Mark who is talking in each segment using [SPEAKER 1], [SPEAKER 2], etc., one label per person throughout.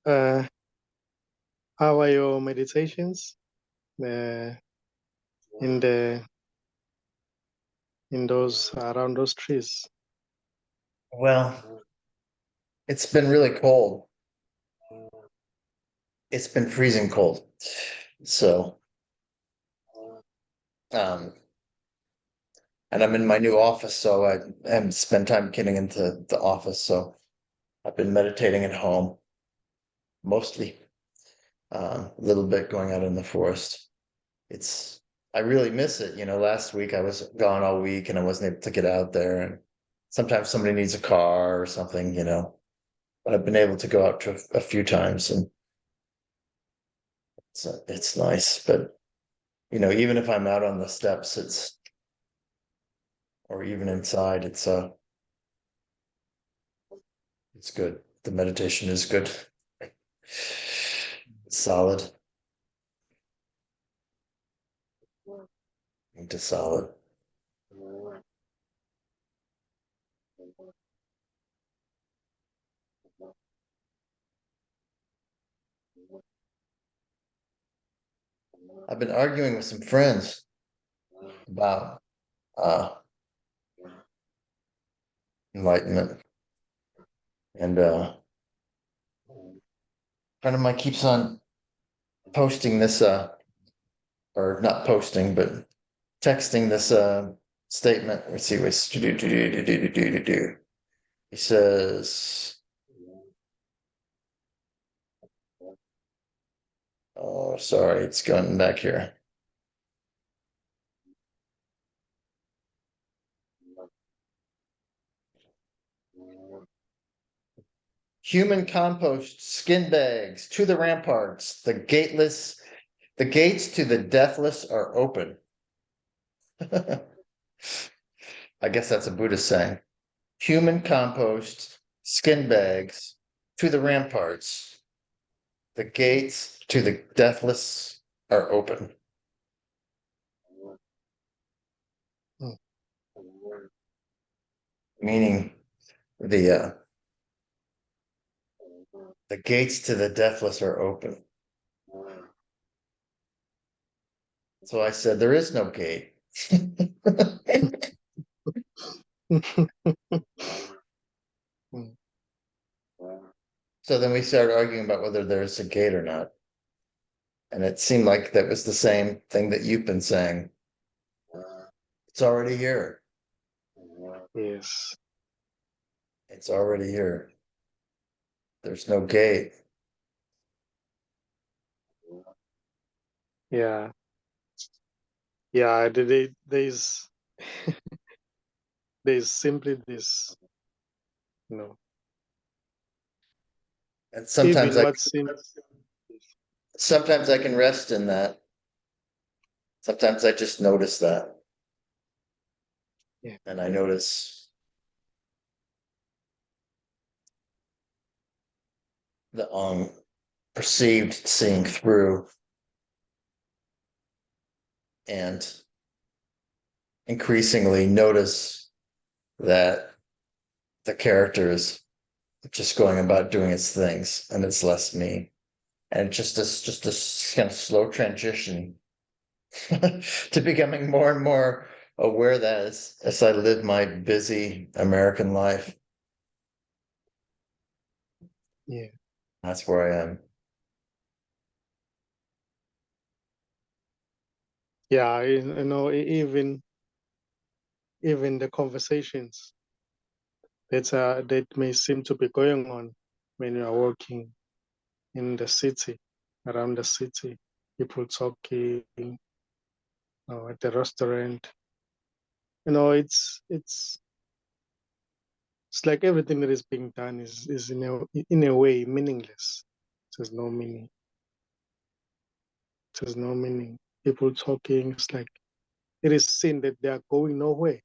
[SPEAKER 1] Uh, how are your meditations? Uh, in the in those around those trees.
[SPEAKER 2] Well, it's been really cold. It's been freezing cold. So, um, and I'm in my new office, so I haven't spent time getting into the office. So I've been meditating at home mostly, a little bit going out in the forest. It's, I really miss it. Last week I was gone all week and I wasn't able to get out there. And sometimes somebody needs a car or something. But I've been able to go out to a few times and it's nice. But even if I'm out on the steps, or even inside, it's good. The meditation is good. It's solid. Into solid. I've been arguing with some friends about enlightenment, and friend of mine keeps on posting this or not posting, but texting this statement. Let's see what's do. He says, oh, sorry, it's going back here. Human compost skin bags to the ramparts. The gates to the deathless are open. I guess that's a Buddhist saying. Human compost skin bags to the ramparts. The gates to the deathless are open.
[SPEAKER 1] Mm.
[SPEAKER 2] Meaning the gates to the deathless are open. So I said, there is no gate.
[SPEAKER 1] Mm.
[SPEAKER 2] So then we started arguing about whether there's a gate or not. And it seemed like that was the same thing that you've been saying. It's already here.
[SPEAKER 1] Yes.
[SPEAKER 2] It's already here. There's no gate.
[SPEAKER 1] Yeah. Yeah. There's simply this. You know,
[SPEAKER 2] And
[SPEAKER 1] even what seems.
[SPEAKER 2] sometimes I can rest in that. Sometimes I just notice that.
[SPEAKER 1] Yeah.
[SPEAKER 2] And I notice the perceived seeing through and increasingly notice that the character is just going about doing its things and it's less me. And just a kind of slow transition to becoming more and more aware that as I live my busy American life,
[SPEAKER 1] Yeah.
[SPEAKER 2] that's where I am.
[SPEAKER 1] Yeah. Even the conversations that may seem to be going on when you are working in the city, around the city, people talking, at the restaurant. It's like everything that is being done is in a way meaningless. There's no meaning. There's no meaning. People talking, it's like it is seen that they are going nowhere.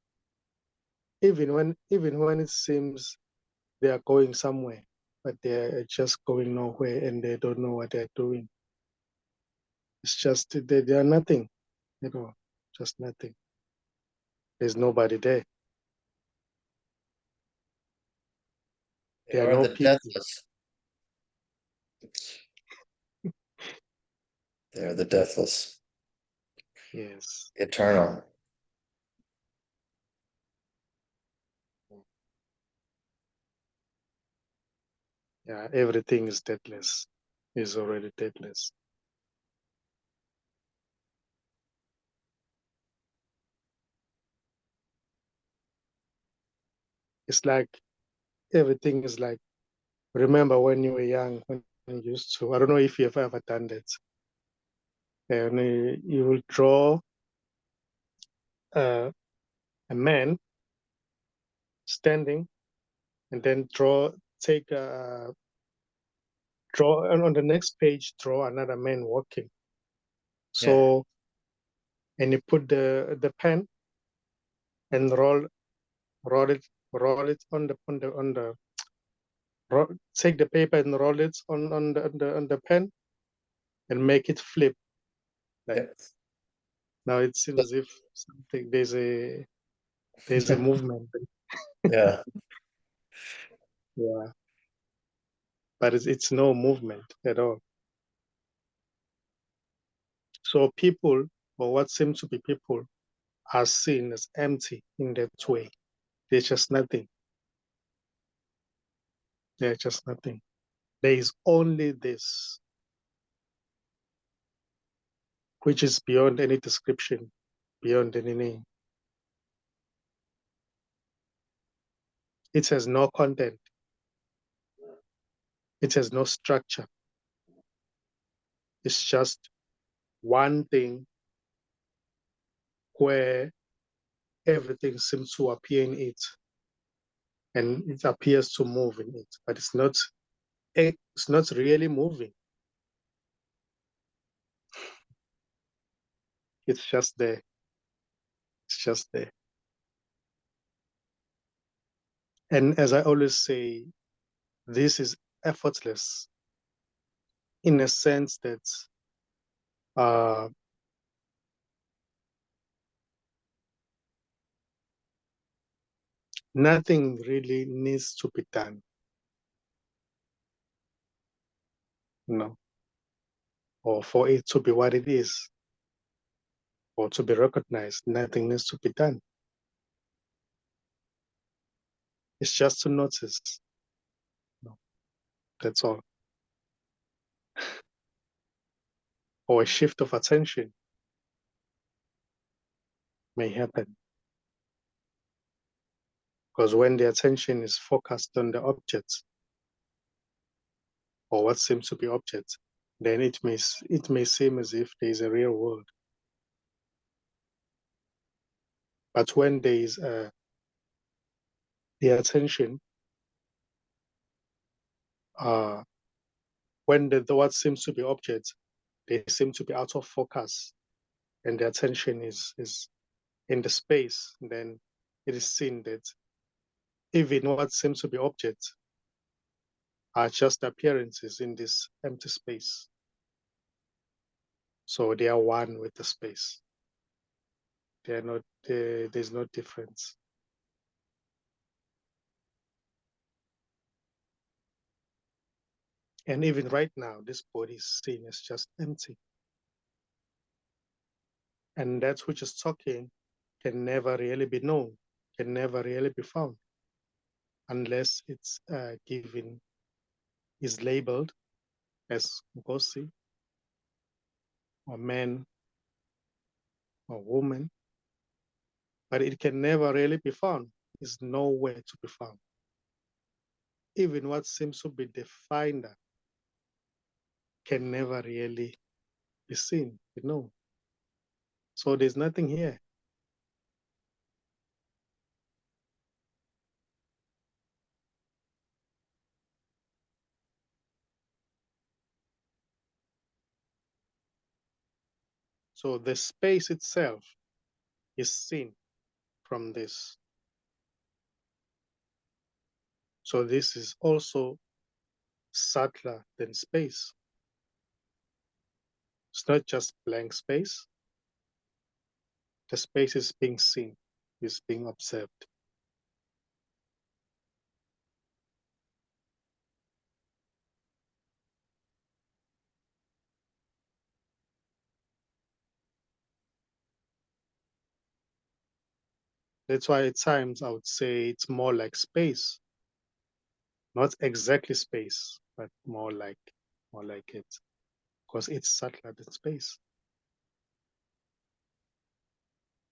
[SPEAKER 1] Even when it seems they are going somewhere, but they are just going nowhere and they don't know what they're doing. It's just they are nothing, just nothing. There's nobody there.
[SPEAKER 2] They
[SPEAKER 1] There are
[SPEAKER 2] are
[SPEAKER 1] no
[SPEAKER 2] the
[SPEAKER 1] people.
[SPEAKER 2] deathless. They are the deathless,
[SPEAKER 1] Yes.
[SPEAKER 2] eternal.
[SPEAKER 1] Yeah, everything is deathless, is already deathless. It's like everything is like, remember when you were young, when you used to, I don't know if you've ever done that. And you will draw a man standing and then take draw, and on the next page, draw another man walking. So, and you put the pen and roll it on the take the paper and roll it on the pen and make it flip. Like
[SPEAKER 2] Yeah.
[SPEAKER 1] now it seems as if something there's a movement.
[SPEAKER 2] Yeah.
[SPEAKER 1] Yeah, but it's no movement at all. So people, or what seems to be people, are seen as empty in that way. There's just nothing. There's just nothing. There is only this, which is beyond any description, beyond any name. It has no content. It has no structure. It's just one thing where everything seems to appear in it and it appears to move in it, but it's not really moving. It's just there. It's just there. And as I always say, this is effortless in a sense that uh, nothing really needs to be done, you know, or for it to be what it is, or to be recognized. Nothing needs to be done. It's just to notice. No, that's all. Or a shift of attention may happen. Because when the attention is focused on the object or what seems to be object, then it may seem as if there is a real world. But when there is the attention, when the what seems to be object, they seem to be out of focus, and the attention is in the space, then it is seen that even what seems to be objects are just appearances in this empty space. So they are one with the space. They are not. There's no difference. And even right now, this body is seen as just empty. And that which is talking can never really be known, can never really be found, unless it's given, is labeled as Nkosi, or man, or woman, but it can never really be found. It's nowhere to be found. Even what seems to be the finder can never really be seen, you know. So there's nothing here. So the space itself is seen from this. So this is also subtler than space. It's not just blank space. The space is being seen, is being observed. That's why at times I would say it's more like space, not exactly space, but more like it, because it's satellite in space,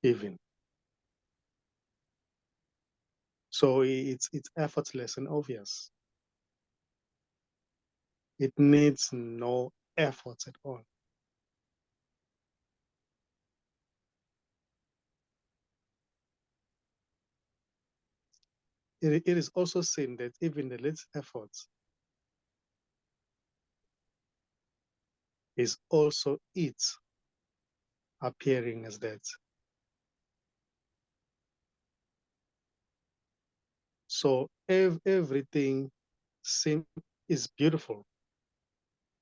[SPEAKER 1] even. So it's effortless and obvious. It needs no effort at all. It is also seen that even the least efforts is also it appearing as that. So everything is beautiful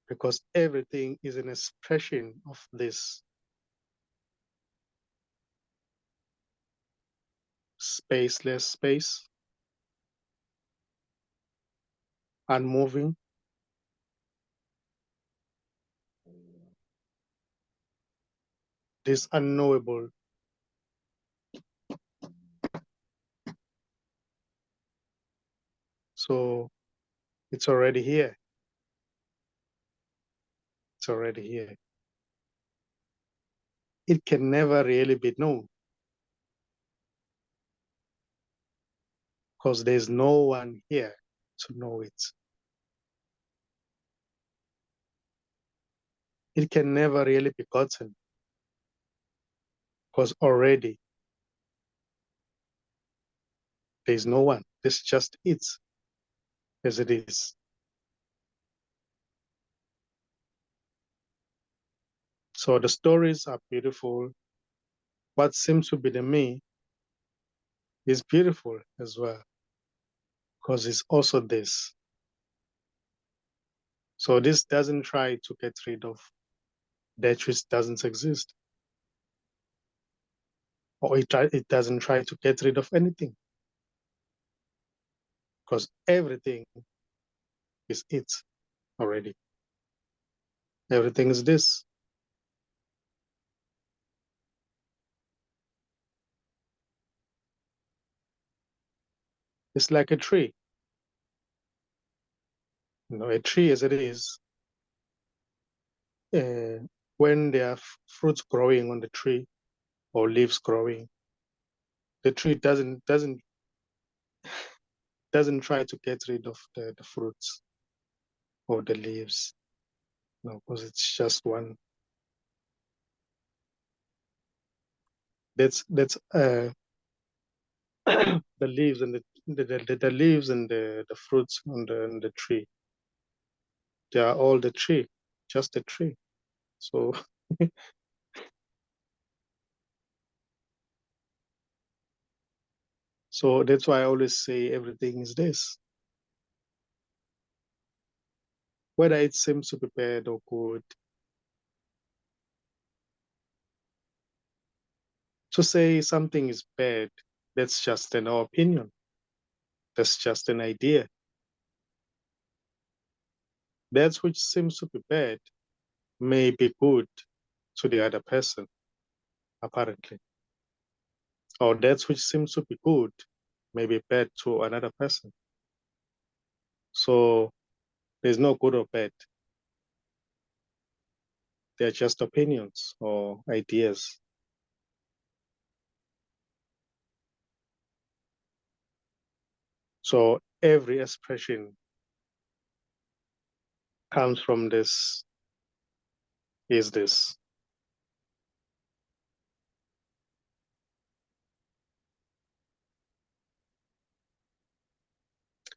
[SPEAKER 1] because everything is an expression of this spaceless space, unmoving, this unknowable. So it's already here. It's already here. It can never really be known because there's no one here to know it. It can never really be gotten because already there's no one. It's just it as it is. So the stories are beautiful. What seems to be the me is beautiful as well because it's also this. So this doesn't try to get rid of that which doesn't exist, or it doesn't try to get rid of anything because everything is it already. Everything is this. It's like a tree. A tree as it is, uh, when there are fruits growing on the tree or leaves growing, the tree doesn't try to get rid of the fruits or the leaves. No, because it's just one. That's the leaves and the leaves and the fruits on the tree. They are all the tree, just the tree. So so that's why I always say everything is this. Whether it seems to be bad or good. To say something is bad, that's just an opinion. That's just an idea. That which seems to be bad may be good to the other person, apparently. Or that which seems to be good may be bad to another person. So there's no good or bad. They're just opinions or ideas. So every expression comes from this, is this.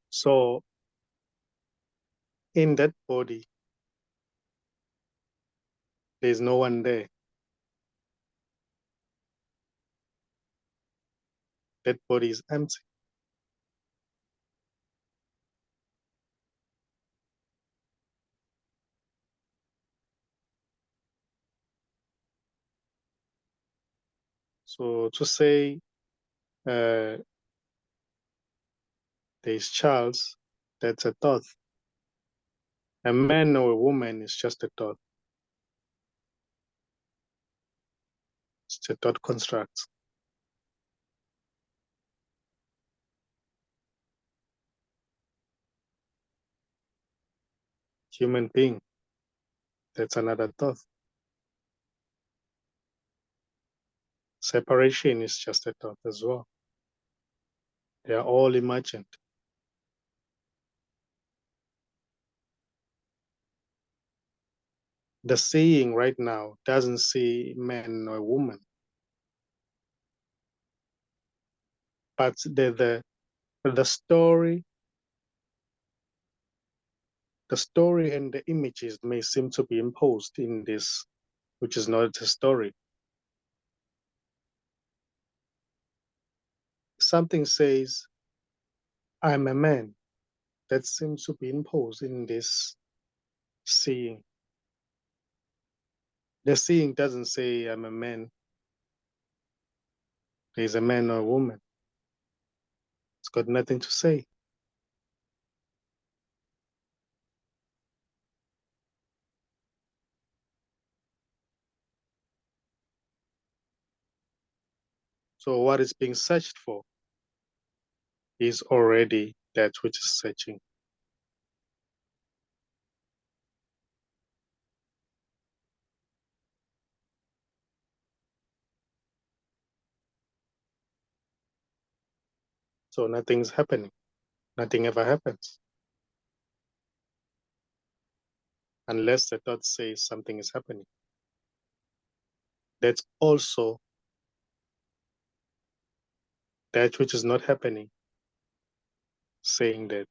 [SPEAKER 1] So in that body, there's no one there. That body is empty. So to say there's Charles, that's a thought. A man or a woman is just a thought. It's a thought construct. human being. That's another thought. Separation is just a thought as well. They are all imagined. The seeing right now doesn't see man or woman, but the story and the images may seem to be imposed in this, which is not a story. Something says, I'm a man. That seems to be imposed in this seeing. The seeing doesn't say, I'm a man. There's a man or a woman. It's got nothing to say. So what is being searched for is already that which is searching. So nothing's happening. Nothing ever happens. Unless the thought says something is happening. That's also that which is not happening, saying that.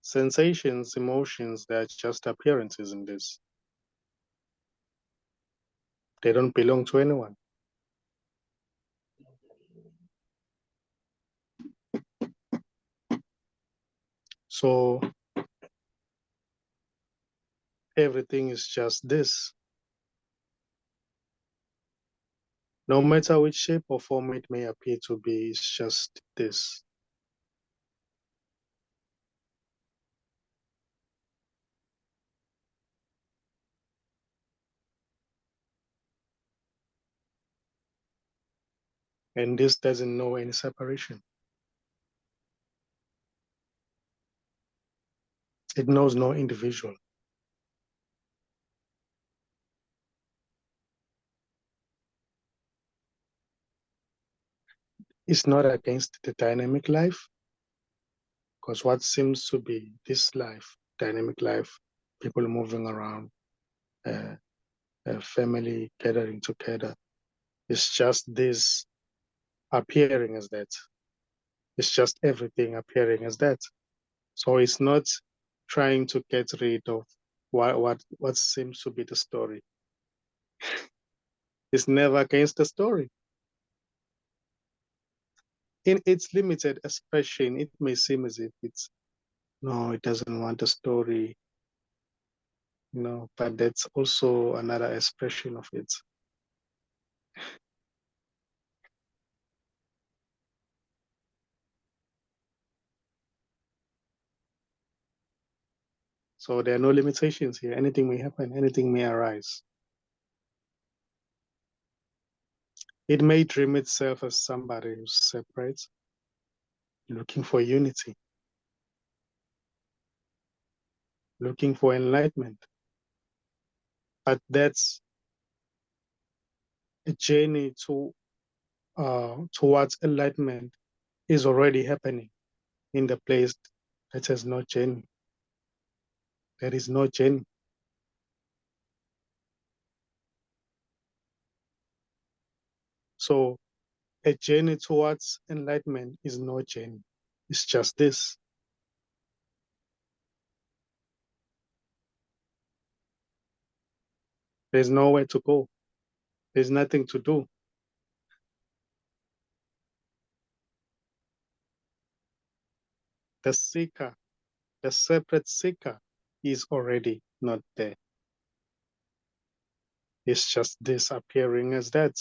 [SPEAKER 1] Sensations, emotions, they're just appearances in this. They don't belong to anyone. So everything is just this. No matter which shape or form it may appear to be, it's just this. And this doesn't know any separation. It knows no individual. It's not against the dynamic life, because what seems to be this life, dynamic life, people moving around, a family gathering together, it's just this appearing as that. It's just everything appearing as that. So it's not trying to get rid of what seems to be the story. It's never against the story. In its limited expression, it may seem as if it's no, it doesn't want a story, but that's also another expression of it. So there are no limitations here. Anything may happen, anything may arise. It may dream itself as somebody who's separate, looking for unity, looking for enlightenment. But that's a journey towards enlightenment is already happening in the place that has no journey. There is no journey. So a journey towards enlightenment is no journey. It's just this. There's nowhere to go. There's nothing to do. The seeker, the separate seeker is already not there. It's just this appearing as that.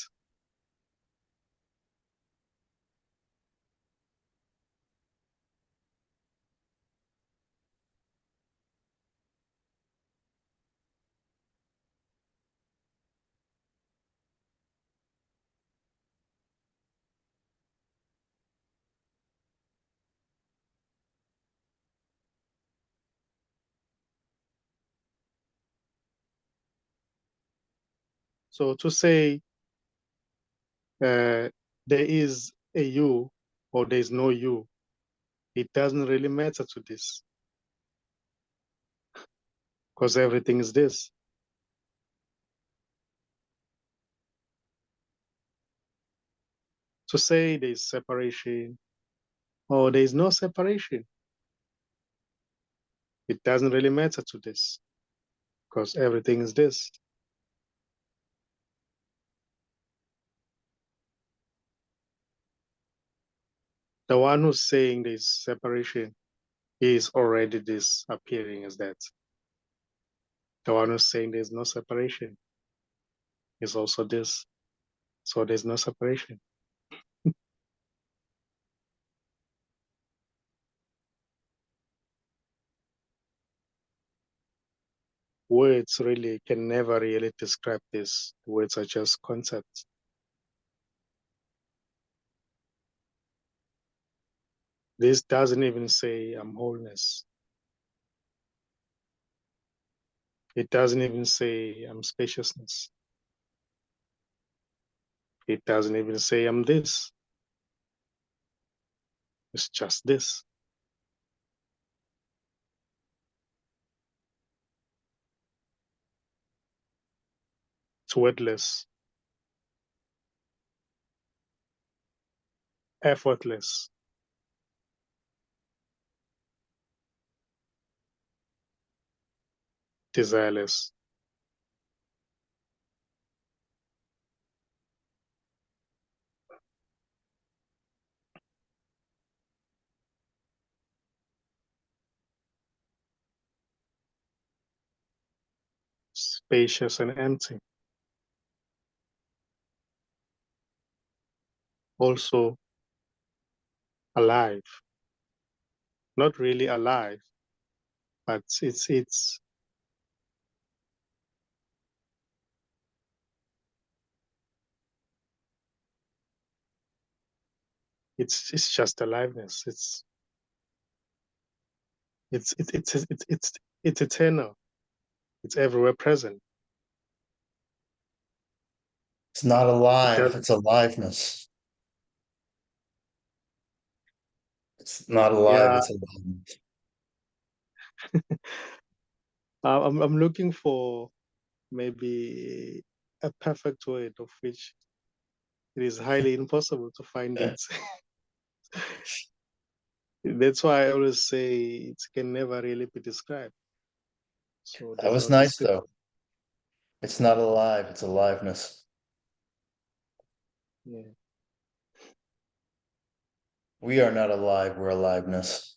[SPEAKER 1] So to say there is a you or there is no you, it doesn't really matter to this because everything is this. To say there is separation or there is no separation, it doesn't really matter to this because everything is this. The one who's saying there is separation is already this appearing as that. The one who's saying there's no separation is also this. So there's no separation. Words really can never really describe this. Words are just concepts. This doesn't even say I'm wholeness. It doesn't even say I'm spaciousness. It doesn't even say I'm this. It's just this. It's wordless, effortless, desireless. Spacious and empty. Also alive. Not really alive, but it's just aliveness. It's eternal. It's everywhere present.
[SPEAKER 2] It's not
[SPEAKER 1] It
[SPEAKER 2] alive,
[SPEAKER 1] does,
[SPEAKER 2] it's aliveness. It's not alive,
[SPEAKER 1] yeah.
[SPEAKER 2] it's aliveness.
[SPEAKER 1] I'm looking for maybe a perfect word of which it is highly impossible to find it. That's why I always say it can never really be described. So
[SPEAKER 2] That
[SPEAKER 1] there's
[SPEAKER 2] was
[SPEAKER 1] no
[SPEAKER 2] nice
[SPEAKER 1] description.
[SPEAKER 2] though. It's not alive, it's aliveness.
[SPEAKER 1] Yeah.
[SPEAKER 2] We are not alive, we're aliveness.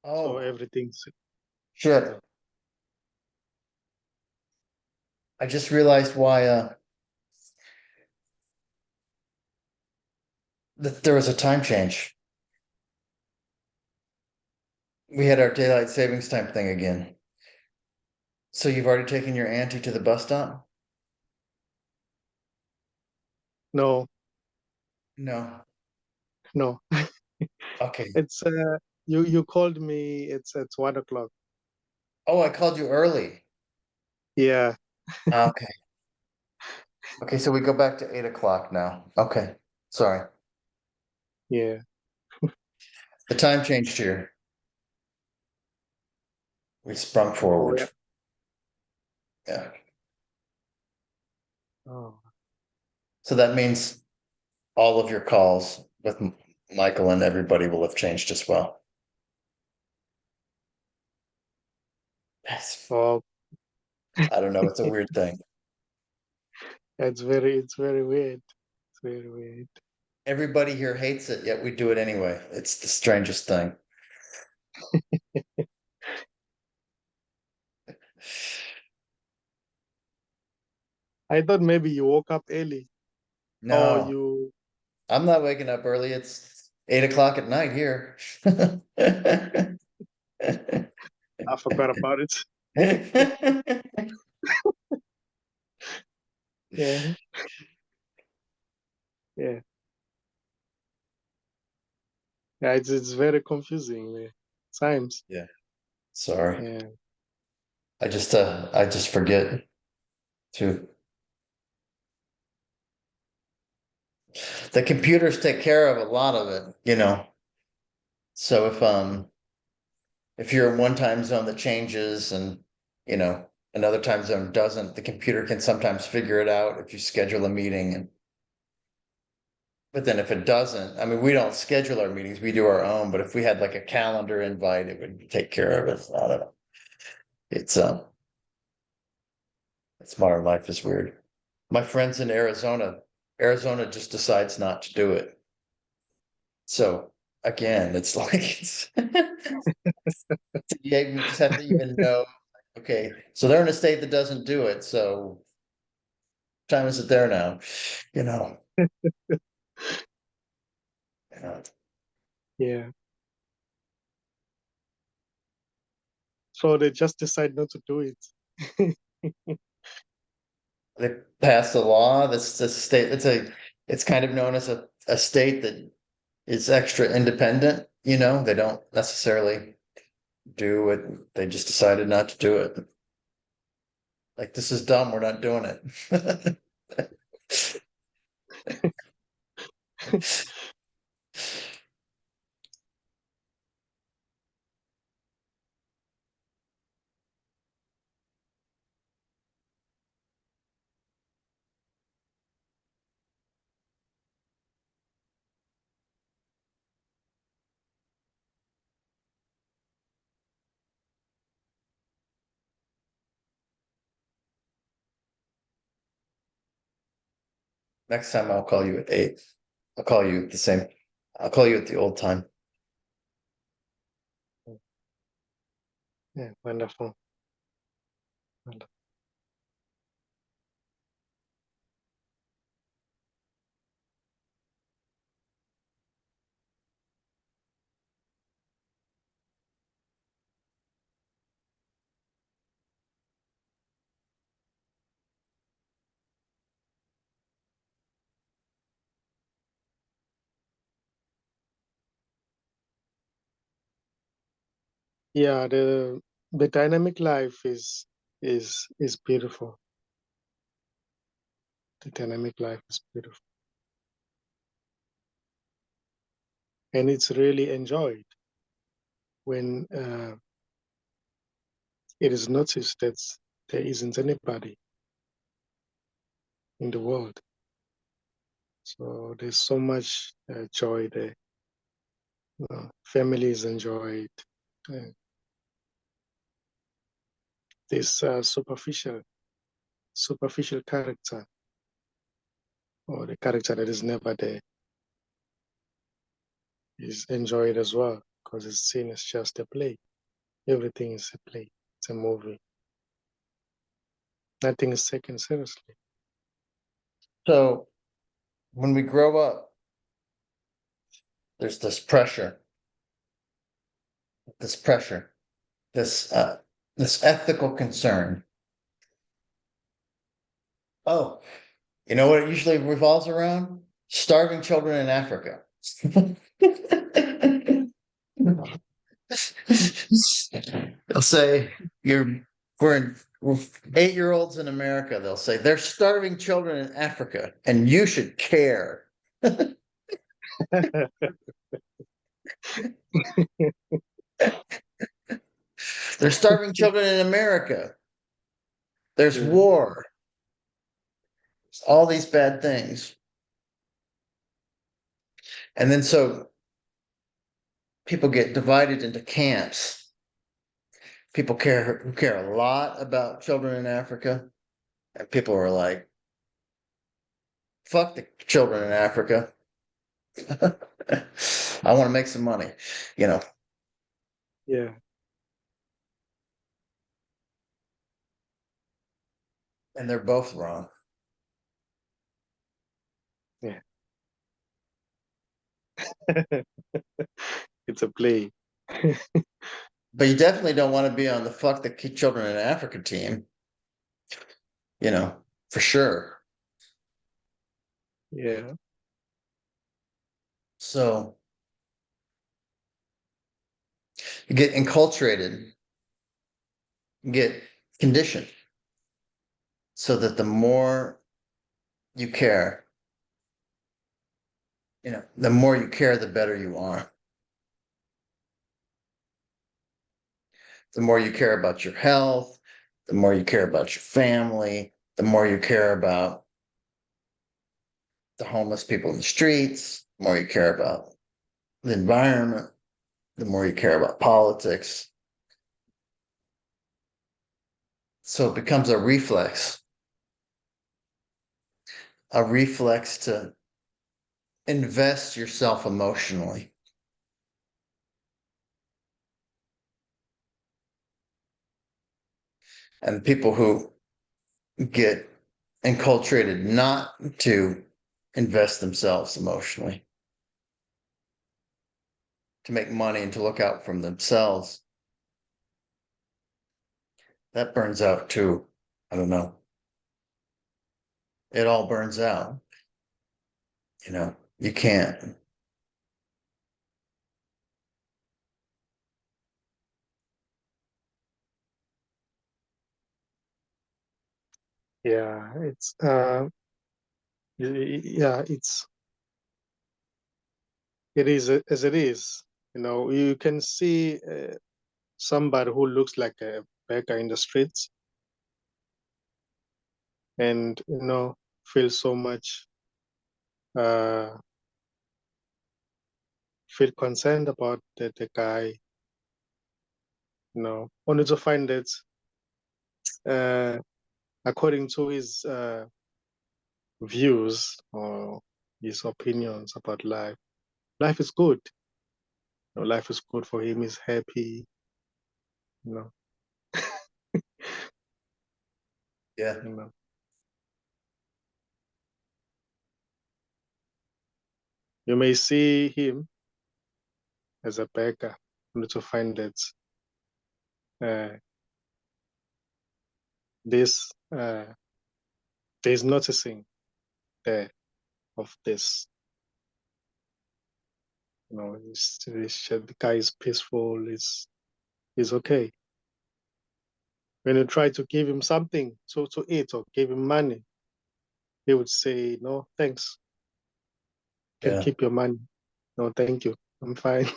[SPEAKER 1] So
[SPEAKER 2] Oh,
[SPEAKER 1] everything's
[SPEAKER 2] shit. I just realized why that there was a time change. We had our daylight savings time thing again. So you've already taken your auntie to the bus stop?
[SPEAKER 1] no,
[SPEAKER 2] No.
[SPEAKER 1] no.
[SPEAKER 2] Okay.
[SPEAKER 1] It's you called me. It's 1 o'clock.
[SPEAKER 2] Oh, I called you early.
[SPEAKER 1] Yeah,
[SPEAKER 2] Okay. Okay, so we go back to 8 o'clock now. Okay. Sorry.
[SPEAKER 1] yeah.
[SPEAKER 2] The time changed here. We sprung
[SPEAKER 1] Oh
[SPEAKER 2] forward.
[SPEAKER 1] yeah.
[SPEAKER 2] Yeah.
[SPEAKER 1] Oh,
[SPEAKER 2] So that means all of your calls with Michael and everybody will have changed as well. Yes.
[SPEAKER 1] oh.
[SPEAKER 2] I don't know. It's a weird thing.
[SPEAKER 1] It's very weird. It's very weird.
[SPEAKER 2] Everybody here hates it, yet we do it anyway. It's the strangest thing.
[SPEAKER 1] I thought maybe you woke up early. or
[SPEAKER 2] No,
[SPEAKER 1] you,
[SPEAKER 2] I'm not waking up early. It's 8 o'clock at night here.
[SPEAKER 1] I forgot about it. Yeah, yeah, yeah. It's very confusing, man. Times.
[SPEAKER 2] Yeah, sorry.
[SPEAKER 1] Yeah,
[SPEAKER 2] I just forget to. The computers take care of a lot of it, you know. So if you're in one time zone that changes and you know another time zone doesn't, the computer can sometimes figure it out if you schedule a meeting and but then if it doesn't, I mean we don't schedule our meetings, we do our own, but if we had like a calendar invite, it would take care of it. I don't know. It's it's modern life is weird. My friends in Arizona, Arizona just decides not to do it. So again, it's like it's yeah, you just have to even know. Okay, so they're in a state that doesn't do it. So what time is it there now? You know, uh,
[SPEAKER 1] yeah. So they just decide not to do it.
[SPEAKER 2] they passed a law that's the state. It's kind of known as a state that is extra independent. You know, they don't necessarily do it. They just decided not to do it. Like this is dumb. We're not doing it. Next time I'll call you at 8. I'll call you at the same. I'll call you at the old time.
[SPEAKER 1] Yeah, wonderful. Wonderful. Yeah, the dynamic life is beautiful. The dynamic life is beautiful, and it's really enjoyed when it is noticed that there isn't anybody in the world. So there's so much joy there. Families enjoy it. This superficial character, or the character that is never there, is enjoyed as well because it's seen as just a play. Everything is a play. It's a movie. Nothing is taken seriously.
[SPEAKER 2] So when we grow up, there's this pressure, this this ethical concern. Oh, you know what it usually revolves around? Starving children in Africa. They'll say we're 8-year-olds in America. They'll say they're starving children in Africa, and you should care. They're starving children in America. There's
[SPEAKER 1] Yeah,
[SPEAKER 2] war. All these bad things. And then so people get divided into camps. People care a lot about children in Africa. And people are like, fuck the children in Africa. I want to make some money, you know.
[SPEAKER 1] yeah,
[SPEAKER 2] And they're both wrong.
[SPEAKER 1] It's a play.
[SPEAKER 2] But you definitely don't want to be on the Fuck the Children in Africa team. For sure.
[SPEAKER 1] Yeah.
[SPEAKER 2] So you get enculturated, you get conditioned so that the more you care, the more you care, the better you are. The more you care about your health, the more you care about your family, the more you care about the homeless people in the streets, the more you care about the environment, the more you care about politics. So it becomes a reflex to invest yourself emotionally. And people who get enculturated not to invest themselves emotionally, to make money and to look out for themselves, that burns out too. I don't know. It all burns out. You can't.
[SPEAKER 1] Yeah, yeah, it is as it is. You can see somebody who looks like a beggar in the streets and feel so much uh feel concerned about the guy, only to find that uh according to his views or his opinions about life is good. Life is good for him, he's happy, you know,
[SPEAKER 2] Yeah.
[SPEAKER 1] you know. You may see him as a beggar, only to find that uh, this there's noticing there of this. The guy is peaceful, is okay. When you try to give him something to eat or give him money, he would say, "No, thanks. Can
[SPEAKER 2] Yeah.
[SPEAKER 1] keep your money. No, thank you. I'm fine."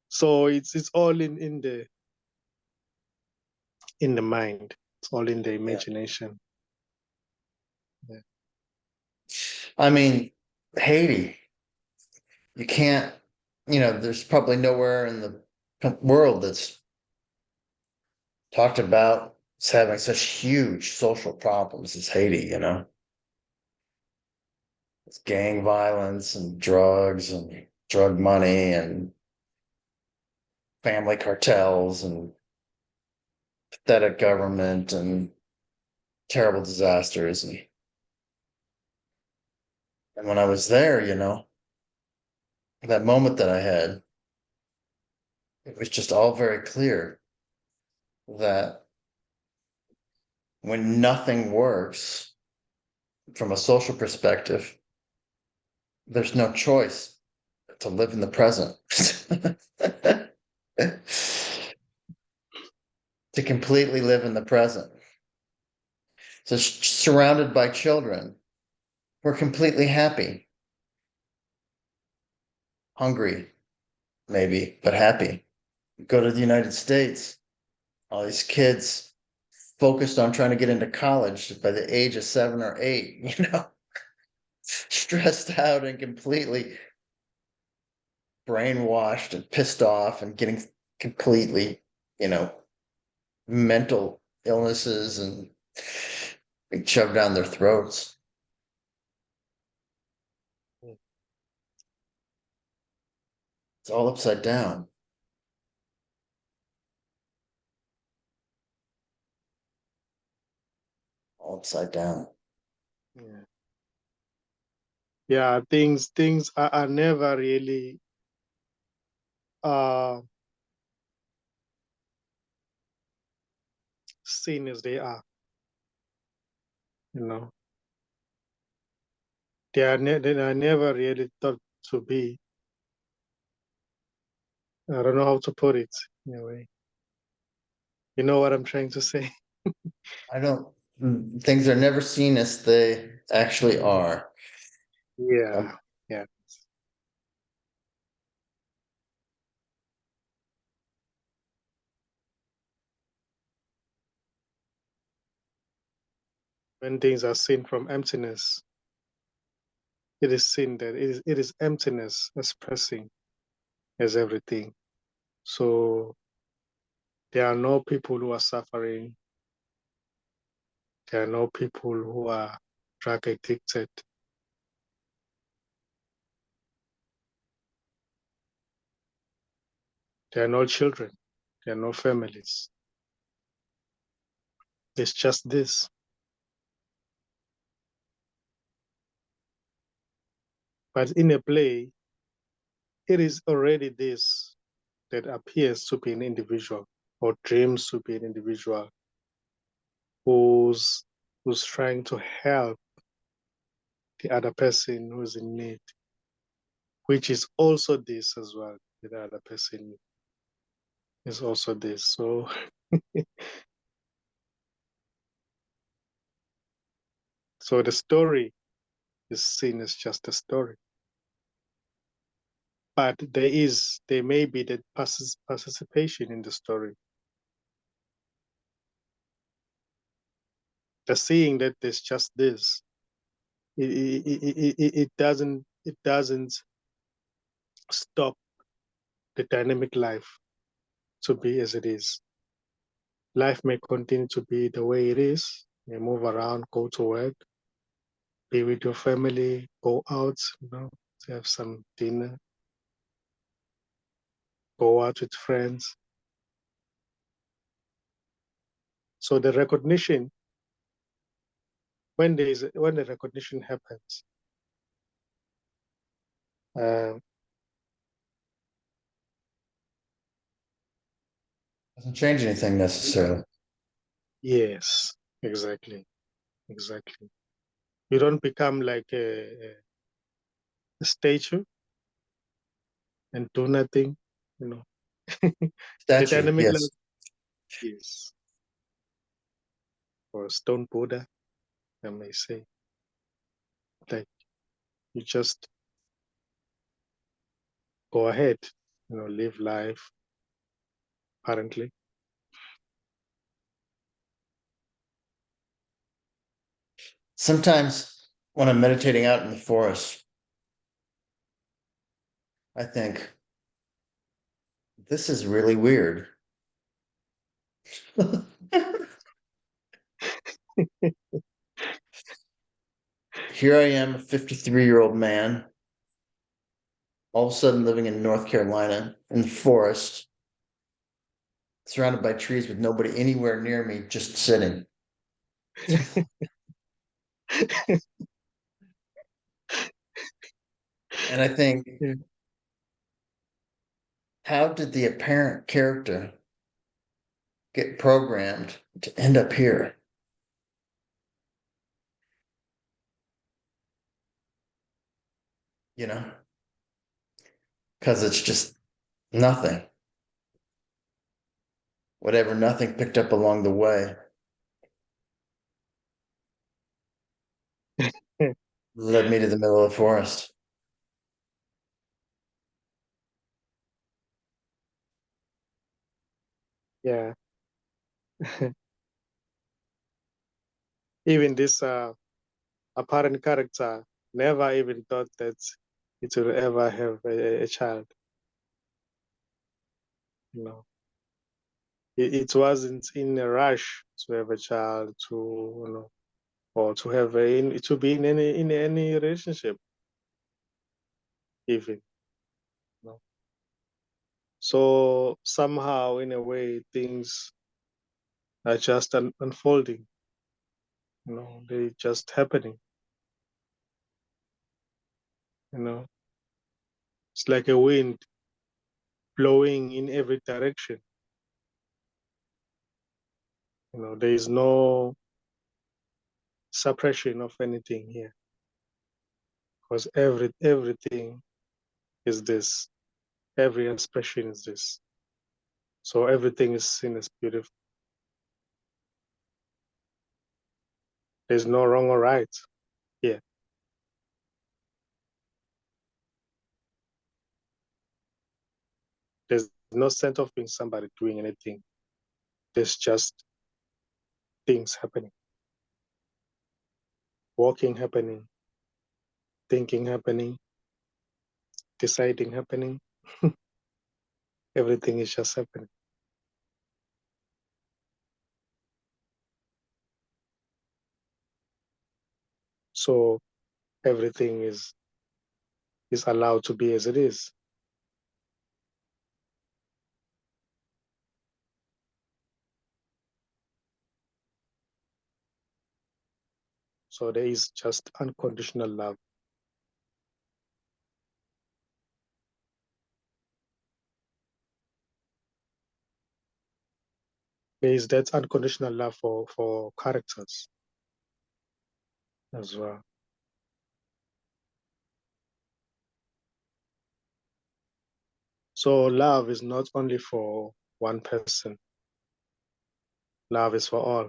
[SPEAKER 1] So it's all in the mind. It's all in the
[SPEAKER 2] Yeah.
[SPEAKER 1] imagination. Yeah.
[SPEAKER 2] I mean, Haiti, you can't, there's probably nowhere in the world that's talked about as having such huge social problems as Haiti. It's gang violence and drugs and drug money and family cartels and pathetic government and terrible disasters. And when I was there, that moment that I had, it was just all very clear that when nothing works from a social perspective, there's no choice to live in the present. To completely live in the present. So surrounded by children, we're completely happy, hungry, maybe, but happy. Go to the United States, all these kids focused on trying to get into college by the age of 7 or 8, stressed out and completely brainwashed and pissed off and getting completely, you know, mental illnesses and being shoved down their throats. It's all upside down. All upside down.
[SPEAKER 1] Yeah. yeah, things are never really seen as they are. You know, they are never really thought to be. I don't know how to put it in a way. You know what I'm trying to say?
[SPEAKER 2] I don't, things are never seen as they actually are.
[SPEAKER 1] Yeah, yeah. When things are seen from emptiness, it is seen that it is emptiness expressing as everything. So there are no people who are suffering. There are no people who are drug addicted. There are no children. There are no families. It's just this. But in a play, it is already this that appears to be an individual or dreams to be an individual who's trying to help the other person who's in need, which is also this as well. The other person is also this. So so the story is seen as just a story. But there may be that participation in the story. The seeing that there's just this, it doesn't stop the dynamic life to be as it is. Life may continue to be the way it is. You move around, go to work, be with your family, go out, to have some dinner, go out with friends. So the recognition, when the recognition happens, uh,
[SPEAKER 2] Doesn't change anything necessarily.
[SPEAKER 1] yes, exactly. You don't become like a statue and do nothing, you know. The
[SPEAKER 2] Statue,
[SPEAKER 1] dynamic
[SPEAKER 2] yes.
[SPEAKER 1] life, yes, or stone Buddha, I may say, like you just go ahead, live life apparently.
[SPEAKER 2] Sometimes when I'm meditating out in the forest, I think, this is really weird. Here I am, a 53-year-old man, all of a sudden living in North Carolina in the forest, surrounded by trees with nobody anywhere near me, just sitting. And I think,
[SPEAKER 1] Yeah.
[SPEAKER 2] how did the apparent character get programmed to end up here? You know, because it's just nothing. Whatever nothing picked up along the way led me to the middle of the forest.
[SPEAKER 1] Yeah. Even this apparent character never even thought that it will ever have a child. You know, it wasn't in a rush to have a child, or to have to be in any relationship, even. You know. So somehow, in a way, things are just unfolding. They just happening. It's like a wind blowing in every direction. There is no suppression of anything here, because everything is this. Every expression is this. So everything is seen as beautiful. There's no wrong or right here. There's no sense of being somebody doing anything. There's just things happening. Walking happening, thinking happening, deciding happening. Everything is just happening. So everything is allowed to be as it is. So there is just unconditional love. There is that unconditional love for characters as well. So love is not only for one person. Love is for all.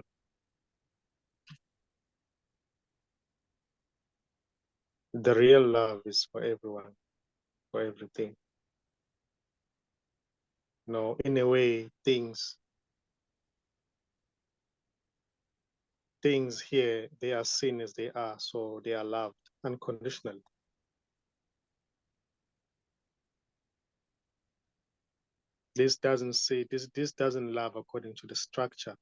[SPEAKER 1] The real love is for everyone, for everything. In a way, things here, they are seen as they are, so they are loved unconditionally. This doesn't love according to the structure.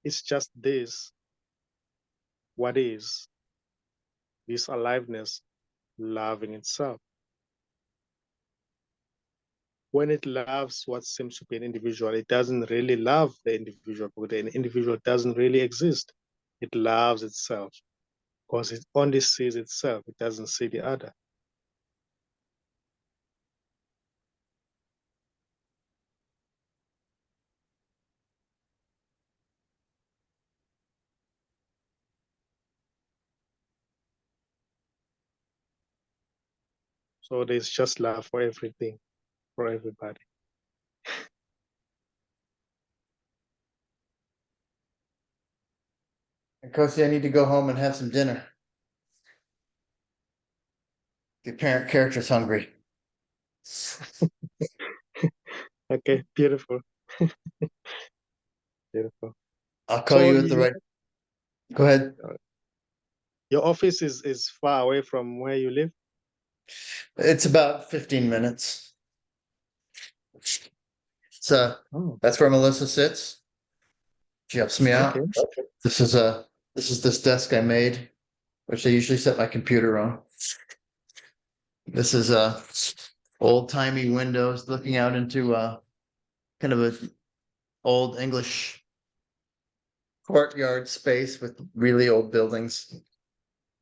[SPEAKER 1] It's just this, what is, this aliveness, loving itself. When it loves what seems to be an individual, it doesn't really love the individual, because the individual doesn't really exist. It loves itself because it only sees itself. It doesn't see the other. So there's just love for everything, for everybody.
[SPEAKER 2] Kosi, I need to go home and have some dinner. The parent character's hungry.
[SPEAKER 1] Okay, beautiful. Beautiful.
[SPEAKER 2] I'll call
[SPEAKER 1] So
[SPEAKER 2] you at the right. Go ahead.
[SPEAKER 1] your office is far away from where you live?
[SPEAKER 2] It's about 15 minutes. So
[SPEAKER 1] Oh,
[SPEAKER 2] that's where Melissa sits. She helps me out.
[SPEAKER 1] okay.
[SPEAKER 2] This is this desk I made, which I usually set my computer on. This is old timey windows looking out into kind of a old English courtyard space with really old buildings.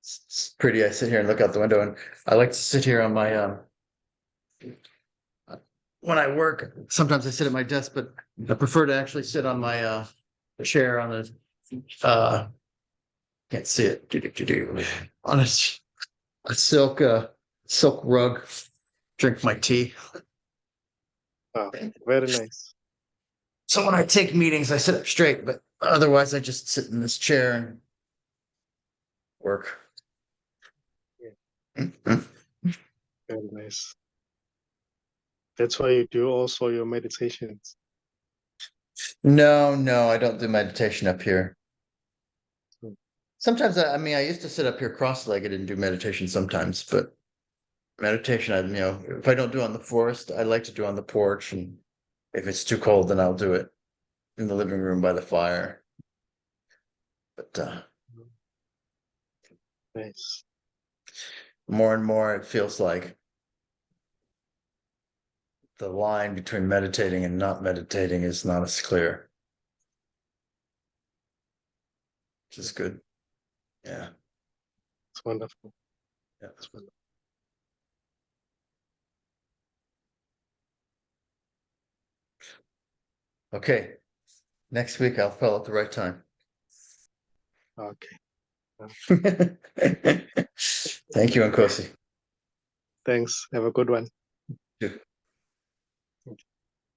[SPEAKER 2] It's pretty. I sit here and look out the window, and I like to sit here on my when I work. Sometimes I sit at my desk, but I prefer to actually sit on my chair on the can't see it on a silk rug. Drink my tea.
[SPEAKER 1] Wow, very nice.
[SPEAKER 2] So when I take meetings, I sit up straight, but otherwise I just sit in this chair and work.
[SPEAKER 1] Yeah. Very nice. That's why you do also your meditations.
[SPEAKER 2] No, I don't do meditation up here.
[SPEAKER 1] Hmm.
[SPEAKER 2] Sometimes I mean, I used to sit up here cross-legged and do meditation sometimes, but meditation, if I don't do it on the forest, I like to do it on the porch, and if it's too cold, then I'll do it in the living room by the fire. But
[SPEAKER 1] Nice.
[SPEAKER 2] more and more, it feels like the line between meditating and not meditating is not as clear. which is good. Yeah.
[SPEAKER 1] It's wonderful.
[SPEAKER 2] Yeah.
[SPEAKER 1] It's wonderful.
[SPEAKER 2] Okay. Next week I'll fill at the right time.
[SPEAKER 1] Okay.
[SPEAKER 2] Thank you, Nkosi.
[SPEAKER 1] Thanks. Have a good one.
[SPEAKER 2] You.